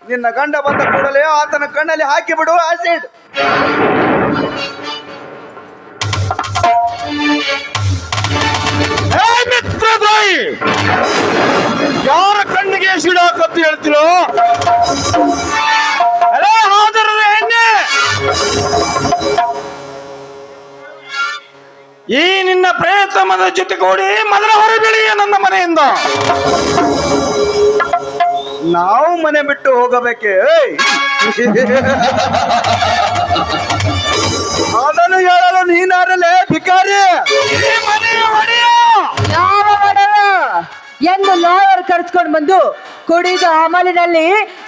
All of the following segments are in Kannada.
ನಿನ್ನ ಗಂಡ ಬಂದ ಕೂಡಲೇ ಆತನ ಕಣ್ಣಲ್ಲಿ ಹಾಕಿ ಬಿಡು ಆಸಿಡ್. ಮಿತ್ರದ್ರೋಹಿ, ಯಾರ ಕಣ್ಣಿಗೆ ಸಿಡಾಕತ್ತು ಹೇಳ್ತಿರೋ? ಅಲೇ ಹಾಜರ ಹೆಣ್ಣೆ, ಈ ನಿನ್ನ ಪ್ರೇತಮದ ಜೊತೆಗೂಡಿ ಮೊದಲ ಹೊರಬೀಳಿಯ ನನ್ನ ಮನೆಯಿಂದ. ನಾವು ಮನೆ ಬಿಟ್ಟು ಹೋಗಬೇಕೆ? ಅದನ್ನು ಹೇಳಲು ನೀನಾರಲೇ ಭಿಕಾರಿ? ಯಾವ ಒಡೆಯ ಎಂದು ಲಾಯರ್ ಕರೆಸ್ಕೊಂಡು ಬಂದು ಕುಡಿದ ಅಮಲಿನಲ್ಲಿ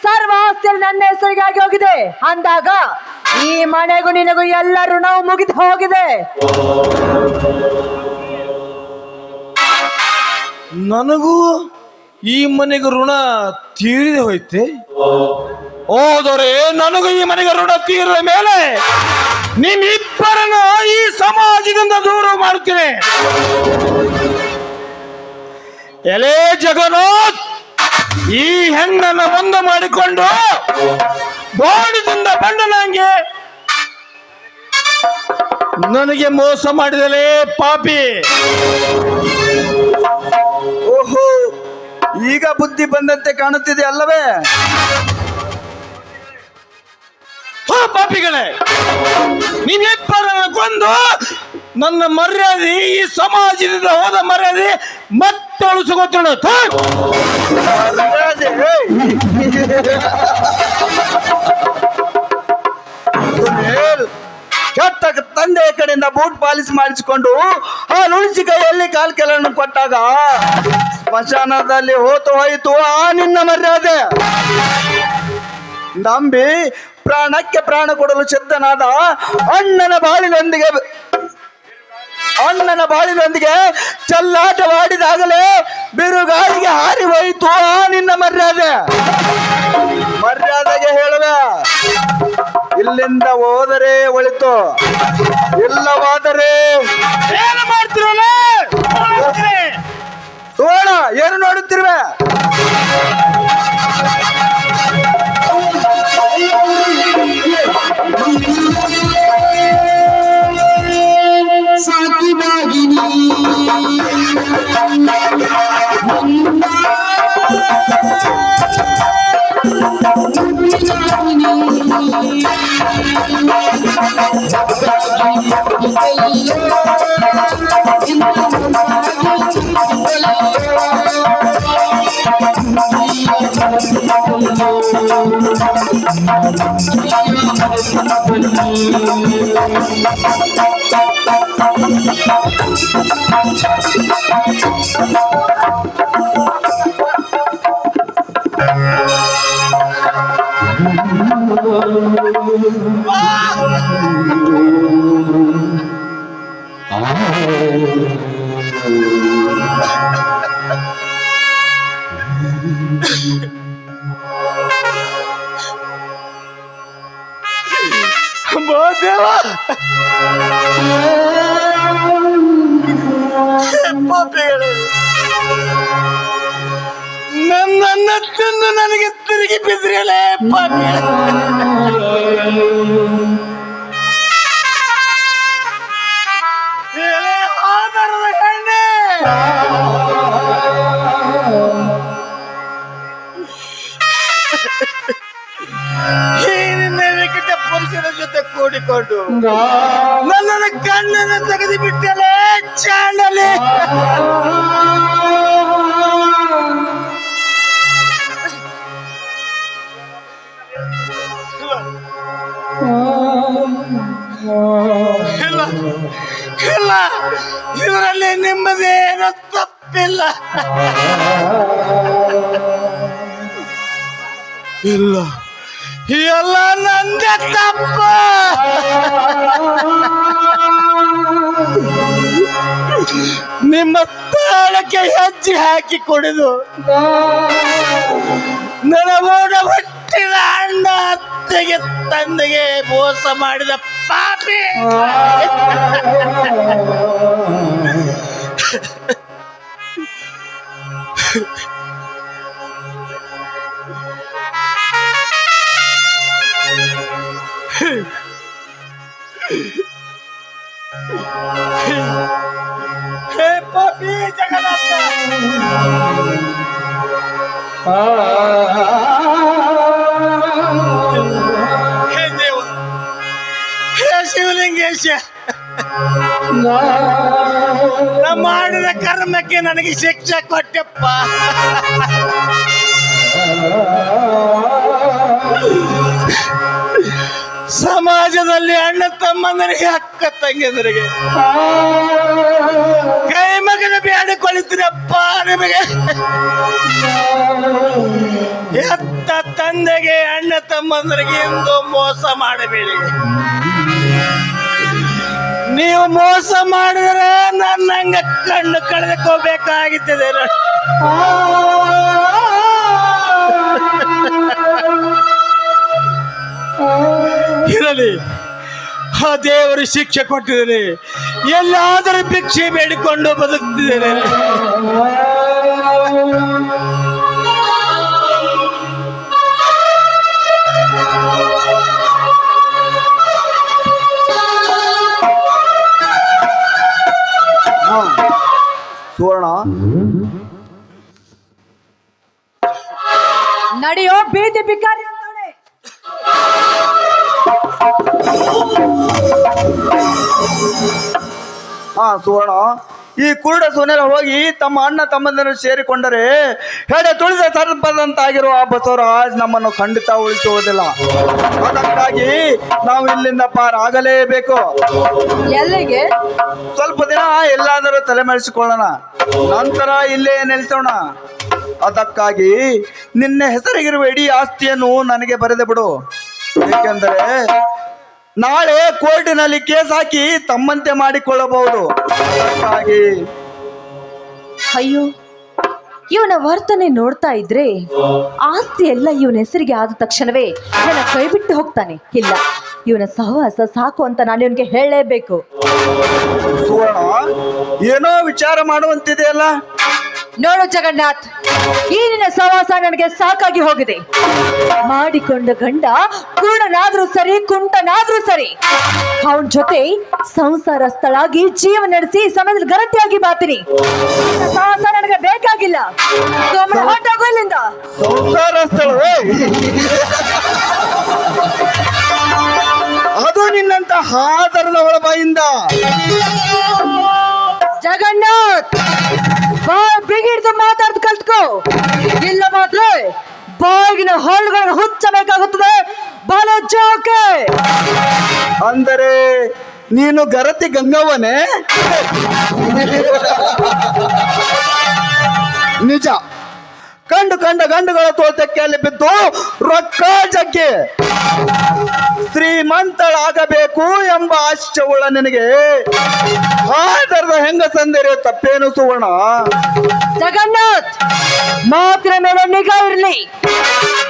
ಸರ್ವ ಆಸ್ತಿ ನನ್ನ ಹೆಸರಿಗಾಗಿ ಹೋಗಿದೆ ಅಂದಾಗ ಈ ಮನೆಗೂ ನಿನಗೂ ಎಲ್ಲ ಋಣವು ಮುಗಿದು ಹೋಗಿದೆ. ನನಗೂ ಈ ಮನೆಗೆ ಋಣ ತೀರಿದೆ ಹೋಯ್ತೆ. ಹೋದರೆ ನನಗೂ ಈ ಮನೆಗೆ ಋಣ ತೀರಿದ ಮೇಲೆ ನಿಮ್ಮಿಬ್ಬರನ್ನು ಈ ಸಮಾಜದಿಂದ ದೂರ ಮಾಡುತ್ತೇನೆ. ಎಲೆ ಜಗನ್ನಾಥ್, ಈ ಹೆಣ್ಣನ್ನು ಮುಂದೆ ಮಾಡಿಕೊಂಡು ಬೋಡಿದಿಂದ ಬಂಡನಂಗೆ ನನಗೆ ಮೋಸ ಮಾಡಿದಲೇ ಪಾಪಿ. ಓಹೋ, ಈಗ ಬುದ್ಧಿ ಬಂದಂತೆ ಕಾಣುತ್ತಿದೆ ಅಲ್ಲವೇ? ಪಾಪಿಗಳೇ, ನೀವಿಬ್ಬರನ್ನು ಕೊಂದು ನನ್ನ ಮರ್ಯಾದೆ, ಈ ಸಮಾಜದಿಂದ ಹೋದ ಮರ್ಯಾದೆ ಮತ್ತೆ ಉಳಿಸಿಕೊತ್ತೇನೆ. ಕೆಟ್ಟ ತಂದೆಯ ಕಡೆಯಿಂದ ಬೂಟ್ ಪಾಲಿಸ್ ಮಾಡಿಸಿಕೊಂಡು ಆ ನುಣಿಸಿ ಕೈಯಲ್ಲಿ ಕಾಲ್ಕೆಲನ್ನು ಕೊಟ್ಟಾಗ ಸ್ಮಶಾನದಲ್ಲಿ ಹೋಯಿತು ಆ ನಿನ್ನ ಮರ್ಯಾದೆ. ನಂಬಿ ಪ್ರಾಣಕ್ಕೆ ಪ್ರಾಣ ಕೊಡಲು ಸಿದ್ಧನಾದ ಅಣ್ಣನ ಬಾಳಿನೊಂದಿಗೆ ಚೆಲ್ಲಾಟವಾಡಿದಾಗಲೇ ಬಿರುಗಾಳಿಗೆ ಹಾರಿ ಹೋಯಿತು ಆ ನಿನ್ನ ಮರ್ಯಾದೆಗೆ ಹೇಳುವೆ. ಇಲ್ಲಿಂದ ಹೋದರೆ ಒಳಿತು, ಇಲ್ಲವಾದರೆ ಏನು ಮಾಡ್ತಿರಲ್ಲ? ಸೋಣ, ಏನು ನೋಡುತ್ತಿರುವೆ? ಸಾಕಿ ಬಾಗಿನಿ ನನ್ನನ್ನು ತಿಂದು ನನಗೆ ತಿರುಗಿ ಬಿದ್ರಲೇ ಆಧಾರದ ಹೆಣ್ಣೆ. ಪುರುಷರ ಜೊತೆ ಕೂಡಿಕೊಂಡು ನನ್ನನ್ನು ಕಣ್ಣನ್ನು ತೆಗೆದು ಬಿಟ್ಟಲೆ ಚಾಂಡಲಿ. ಇಲ್ಲ ಇಲ್ಲ, ಇದರಲ್ಲಿ ನಿಮ್ಮದೇನು ತಪ್ಪಿಲ್ಲ. ಇಲ್ಲ ಎಲ್ಲ ನಂದೇ ತಪ್ಪ. ನಿಮ್ಮ ತಾಳಕ್ಕೆ ಹೆಜ್ಜೆ ಹಾಕಿ ಕುಡಿದು ನನ್ನ ಓಡ ಹುಟ್ಟಿದ ಅಣ್ಣ ಅತ್ತೆಗೆ ತಂದೆಗೆ ಮೋಸ ಮಾಡಿದ ಪಾಪಿ. ಹೇ ಪಾಪಿ ಜಗನ್ನಾಥ, ಹೇ ದೇವ, ಹೇ ಶಿವಲಿಂಗೇಶ, ನಾ ಮಾಡಿದ ಕರ್ಮಕ್ಕೆ ನನಗೆ ಶಿಕ್ಷೆ ಕೊಟ್ಟೆಪ್ಪ. ಸಮಾಜದಲ್ಲಿ ಅಣ್ಣ ತಮ್ಮಂದರಿಗೆ ಅಕ್ಕ ತಂಗಿಯಂದರಿಗೆ ಕೈ ಮಗನ ಬೇಡಿಕೊಳ್ಳುತ್ತೀರಪ್ಪ. ನಿಮಗೆ ಎತ್ತ ತಂದೆಗೆ ಅಣ್ಣ ತಮ್ಮಂದರಿಗೆ ಎಂದು ಮೋಸ ಮಾಡಬೇಡಿ. ನೀವು ಮೋಸ ಮಾಡಿದ್ರೆ ನನ್ನಂಗ ಕಣ್ಣು ಕಳೆದುಕೋಬೇಕಾಗುತ್ತದೆ. ಇರಲಿ, ಆ ದೇವರು ಶಿಕ್ಷೆ ಕೊಟ್ಟಿದ್ದೇನೆ. ಎಲ್ಲಾದರೂ ಭಿಕ್ಷೆ ಬೇಡಿಕೊಂಡು ಬದುಕ್ತಿದ್ದೇನೆ. ಸುವರ್ಣ, ನಡೆಯೋ ಬೀದಿ ಬಿಕಾರಿ ನೋಡಿ. ಸುವರ್ಣ, ಈ ಕುರುಡ ಸೋನೆಲ್ಲ ಹೋಗಿ ತಮ್ಮ ಅಣ್ಣ ತಮ್ಮಂದನ್ನು ಸೇರಿಕೊಂಡರೆ ಹೆಡೆ ತುಳಿದ ಸರ್ಪದಂತಾಗಿರುವ ಆ ಬಸವರಾಜ್ ನಮ್ಮನ್ನು ಖಂಡಿತ ಉಳಿಸುವುದಿಲ್ಲ. ಅದಕ್ಕಾಗಿ ನಾವು ಇಲ್ಲಿಂದ ಪಾರಾಗಲೇಬೇಕು. ಎಲ್ಲಿಗೆ? ಸ್ವಲ್ಪ ದಿನ ಎಲ್ಲಾದರೂ ತಲೆಮರೆಸಿಕೊಳ್ಳೋಣ, ನಂತರ ಇಲ್ಲೇ ನೆಲೆಸೋಣ. ಅದಕ್ಕಾಗಿ ನಿನ್ನ ಹೆಸರಿಗಿರುವ ಇಡೀ ಆಸ್ತಿಯನ್ನು ನನಗೆ ಬರೆದು ಬಿಡು. ಏಕೆಂದರೆ ನಾಳೆ ಕೋರ್ಟಿನಲ್ಲಿ ಕೇಸ್ ಹಾಕಿ ತಮ್ಮಂತೆ ಮಾಡಿಕೊಳ್ಳಬಹುದು. ಅದಕ್ಕಾಗಿ ಅಯ್ಯೋ, ಇವನ ವರ್ತನೆ ನೋಡ್ತಾ ಇದ್ರೆ ಆಸ್ತಿ ಎಲ್ಲ ಇವನ ಹೆಸರಿಗೆ ಆದ ತಕ್ಷಣವೇ ನನ್ನ ಕೈ ಬಿಟ್ಟು ಹೋಗ್ತಾನೆ. ಇಲ್ಲ, ಇವನ ಸಹವಾಸ ಸಾಕು ಅಂತ ನಾನು ಇವನಿಗೆ ಹೇಳಲೇಬೇಕು. ಸುವರ್ಣ, ಏನೋ ವಿಚಾರ ಮಾಡುವಂತಿದೆಯಲ್ಲ. ನೋಡು ಜಗನ್ನಾಥ್, ಈ ನಿನ್ನ ಸಹವಾಸ ನನಗೆ ಸಾಕಾಗಿ ಹೋಗಿದೆ. ಮಾಡಿಕೊಂಡ ಗಂಡ ಕುರುಡನಾದ್ರೂ ಸರಿ, ಕುಂಟನಾದ್ರೂ ಸರಿ, ಅವನ ಜೊತೆ ಸಂಸಾರಸ್ಥಳಾಗಿ ಜೀವ ನಡೆಸಿ ಸಮಯದಲ್ಲಿ ಗರಟ್ಟಿಯಾಗಿ ಬಾತೀನಿ. ಸಹವಾಸ ನನಗೆ ಬೇಕಾಗಿಲ್ಲ. ಹೊರಟೋಗು ಇಲ್ಲಿಂದ. ಸಂಸಾರಸ್ಥಳವೇ? ಅದು ನಿನ್ನಂತ ಹಾದರದ ಒಳಬಾಯಿಂದ. ಜಗನ್ನಾಥ್, ಬಿಗಿಡ್ದು ಮಾತಾಡ್ದು ಕಲ್ತ್ಕೋ. ಇಲ್ಲ ಮಾತ್ರ ಬಾಗಿನ ಹೊಳ್ಗಳನ್ನು ಹುಚ್ಚಬೇಕಾಗುತ್ತದೆ. ಬಲ ಜೋಕೆ ಅಂದರೆ ನೀನು ಗರತಿ ಗಂಗವ್ವನೇ? ನಿಜ, ಕಂಡು ಕಂಡ ಗಂಡುಗಳ ತೋಟಕ್ಕೆ ಬಿದ್ದು ರೊಕ್ಕ ಜಗ್ಗಿ ಶ್ರೀಮಂತಳಾಗಬೇಕು ಎಂಬ ಆಶಯವುಳ್ಳ ನಿನಗೆ ಆದರದ ಹೆಂಗಸಂದರೆ ತಪ್ಪೇನು ಸುವರ್ಣ? ಜಗನ್ನಾಥ್, ಮಾತಿನ ಮೇಲೆ ನಿಗಾ ಇರಲಿ.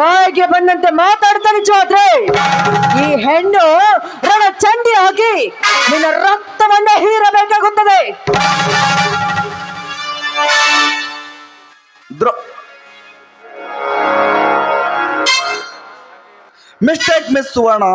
ಬಾಯಿಗೆ ಬಂದಂತೆ ಮಾತಾಡ್ತಾನೆ ಜೋದ್ರೆ ಈ ಹೆಣ್ಣು ರಣ ಚಂಡಿ ಆಗಿ ನಿನ್ನ ರಕ್ತವನ್ನೇ ಹೀರಬೇಕಾಗುತ್ತದೆ. ಮಿಸ್ಟೇಕ್ ಮಿಸ್ ಸುವರ್ಣ,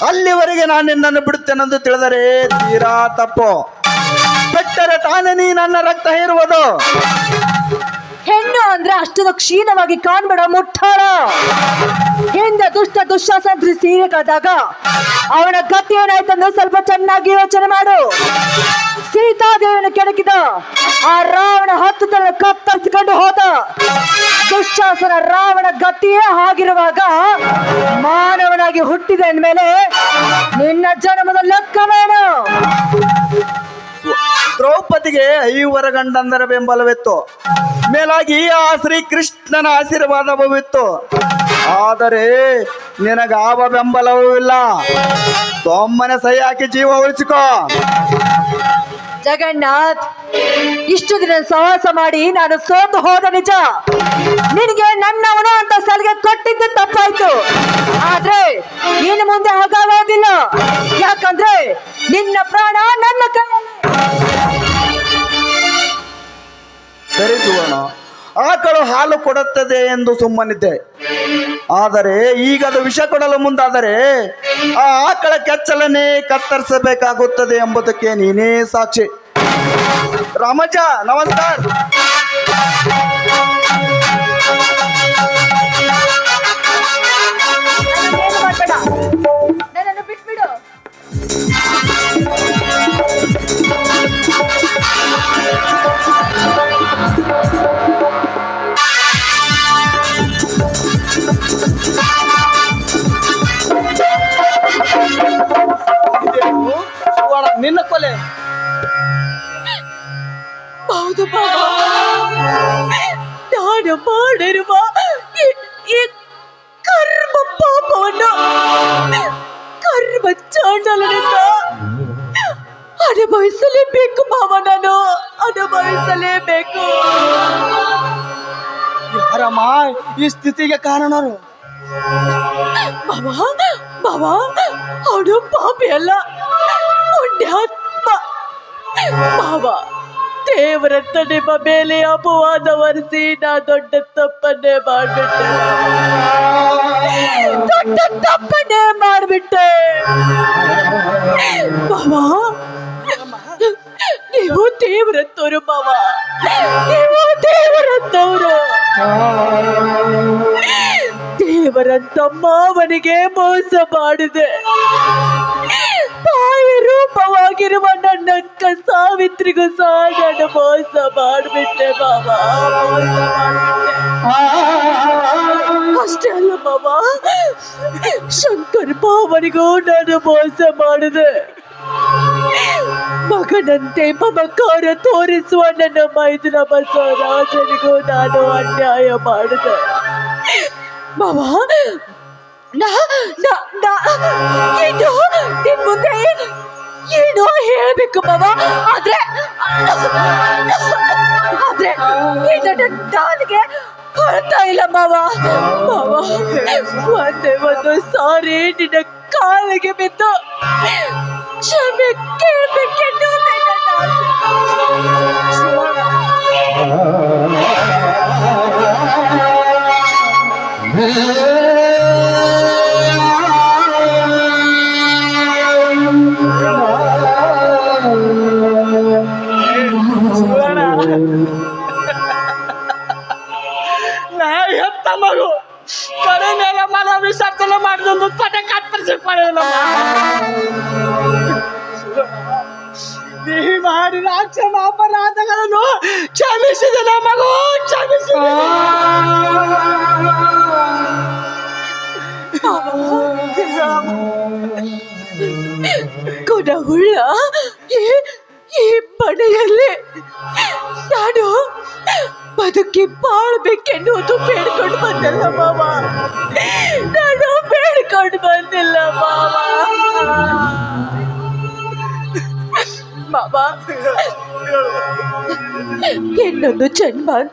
ಅಲ್ಲಿವರೆಗೆ ನಾನು ನಿನ್ನನ್ನು ಬಿಡುತ್ತೇನೆಂದು ತಿಳಿದರೆ ತೀರಾ ತಪ್ಪು. ಬಿಟ್ಟರೆ ತಾನೇ ನೀ ನನ್ನ ರಕ್ತ ಹೀರುವುದು. ಹೆಣ್ಣು ಅಂದ್ರೆ ಅಷ್ಟೊಂದು ಕ್ಷೀಣವಾಗಿ ಕಾಣ್ಬೇಡ ಮುಟ್ಟಾಳ. ಹಿಂದೆ ದುಶ್ಯಾಸನ ಸೀರೆಗಾದಾಗ ಅವನ ಗತಿ ಏನಾಯ್ತಂದ್ರೆ ಸ್ವಲ್ಪ ಚೆನ್ನಾಗಿ ಯೋಚನೆ ಮಾಡು. ಸೀತಾದೇವಿನ ಕೆಣಕಿದ ಆ ರಾವಣ 10 ತಲೆ ಕತ್ತರಿಸಿಕೊಂಡು ಹೋದ. ದುಶ್ಯಾಸನ ರಾವಣ ಗತಿಯೇ ಆಗಿರುವಾಗ ಮಾನವನಾಗಿ ಹುಟ್ಟಿದ ಅಂದ್ಮೇಲೆ ನಿನ್ನ ಜನ್ಮದ ಲೆಕ್ಕವೇನು? ದ್ರೌಪದಿಗೆ 5 ಗಂಡಂದರ ಬೆಂಬಲವಿತ್ತು, ಮೇಲಾಗಿ ಆ ಶ್ರೀಕೃಷ್ಣನ ಆಶೀರ್ವಾದವಿತ್ತು. ಆದರೆ ನಿನಗಾವ ಬೆಂಬಲವೂ ಇಲ್ಲ. ಸೊಮ್ಮನೆ ಸಹಿ ಹಾಕಿ ಜೀವ ಉಳಿಸಿಕೋ. ಜಗನ್ನಾಥ್, ಇಷ್ಟು ದಿನ ಸಹವಾಸ ಮಾಡಿ ನಾನು ಸೋತು ಹೋದ ನಿಜ. ನಿನಗೆ ನನ್ನವನು ಅಂತ ಸಲಿಗೆ ಕೊಟ್ಟಿದ್ದು ತಪ್ಪಾಯ್ತು. ಆದ್ರೆ ಇನ್ನು ಮುಂದೆ ಹಾಗಾಗೋದಿಲ್ಲ. ಯಾಕಂದ್ರೆ ನಿನ್ನ ಪ್ರಾಣ ನನ್ನ ಕೈಯಲ್ಲಿ. ಸರಿ ಸುವರ್ಣ, ಆಕಳು ಹಾಲು ಕೊಡುತ್ತದೆ ಎಂದು ಸುಮ್ಮನಿದ್ದೆ. ಆದರೆ ಈಗ ಅದು ವಿಷ ಕೊಡಲು ಮುಂದಾದರೆ ಆ ಆಕಳ ಕೆಚ್ಚಲನ್ನೇ ಕತ್ತರಿಸಬೇಕಾಗುತ್ತದೆ ಎಂಬುದಕ್ಕೆ ನೀನೇ ಸಾಕ್ಷಿ. ರಾಮಜ್ಜ ನಮಸ್ಕಾರ. ಏನು ಮಾಡ್ಬೇಡ, ನನ್ನನ್ನು ಬಿಟ್ಬಿಡು. ಸುವರ್ಣ, ನಿನ್ನ ಕೊಲೆ. ಹೌದು ಬಾಬಾ, ನಾನು ಮಾಡಿರುವ ಈ ಕರ್ಮ ಪಾಪವನ್ನು ಕರ್ಮ ಚಾಂಡಲನಿಂದ ಅನುಭವಿಸಲೇಬೇಕು ಬಾಬಾ. ನಾನು ಅನುಭವಿಸಲೇಬೇಕು. ಯಾರಮ್ಮ ಈ ಸ್ಥಿತಿಗೆ ಕಾರಣರು? ಬಾಬಾ ಬಾಬಾ, ಅವನು ಪಾಪಿ ಅಲ್ಲ, ಪುಣ್ಯಾತ್ಮ. ಬಾಬಾ, ದೇವರಂತ ನಿಮ್ಮ ಮೇಲೆ ಅಪವಾದ ಹೊರಿಸಿ ನಾ ದೊಡ್ಡ ತಪ್ಪನ್ನೇ ಮಾಡ್ಬಿಟ್ಟೆ. ದೊಡ್ಡ ತಪ್ಪನ್ನೇ ಮಾಡ್ಬಿಟ್ಟೆ ಬಾಬಾ. ನೀವು ದೇವರಂತವ್ರು ಬಾಬಾ, ನೀವು ದೇವರಂತವ್ರು. ದೇವರಂತ ಮಾವನಿಗೆ ಮೋಸ ಮಾಡಿದೆ. ತಾಯಿ ರೂಪವಾಗಿರುವ ನನ್ನಕ್ಕ ಸಾವಿತ್ರಿಗೂ ಸಹ ನಾನು ಮೋಸ ಮಾಡಿಬಿಟ್ಟೆ ಬಾಬಾ, ಮೋಸ ಮಾಡಿಬಿಟ್ಟೆ. ಅಷ್ಟೇ ಅಲ್ಲ ಬಾಬಾ, ಶಂಕರ್ ಮಾವನಿಗೂ ನಾನು ಮೋಸ ಮಾಡಿದೆ. ಮಗನಂತೆ ಮಮಕಾರ ತೋರಿಸುವ ನನ್ನ ಮೈದುನ ಬಸವರಾಜನಿಗೂ ನಾನು ಅನ್ಯಾಯ ಮಾಡಿದೆ ಬಾಬಾ. ಏನು ನಿನ್ ಮುಂದೆ ಏನೋ ಹೇಳ್ಬೇಕು ಬಾಬಾ. ಆದ್ರೆ ನಾಲಿಗೆ ಹೊರತಾ ಇಲ್ಲ ಮಾವ. ಒಂದೇ ಒಂದು ಸಾರಿ ನಿನ್ನ ಕಾಲಿಗೆ ಬಿದ್ದು ಕ್ಷಮೆ ಕೇಳಬೇಕೆಂದು ಹೆತ್ತ ಮಗು ಕಡೆ ಮೇಲೆ ಮಲ ವಿಸರ್ಜನೆ ಮಾಡಿದೊಂದು ತಟೆ ಕತ್ತರಿಸಿಕೊಳ್ಳಲ್ಲ. ನೀ ಮಾಡಿದ ಕ್ಷಮ ಅಪರಾಧಗಳನ್ನು ಕ್ಷಮಿಸಿದ ಮಗು, ಕ್ಷಮಿಸಿದ. ಕೊಡವುಳ್ಳ ಈ ಮನೆಯಲ್ಲಿ ನಾನು ಬದುಕಿ ಬಾಳ್ಬೇಕೆನ್ನುವುದು ಬೇಡ್ಕೊಂಡು ಬಂದಿಲ್ಲ ಮಾವ. ನಾನು ಬೇಡ್ಕೊಂಡು ಬಂದಿಲ್ಲ ಮಾವ. ಮಾವ, ಇನ್ನೊಂದು ಜನ್ಮ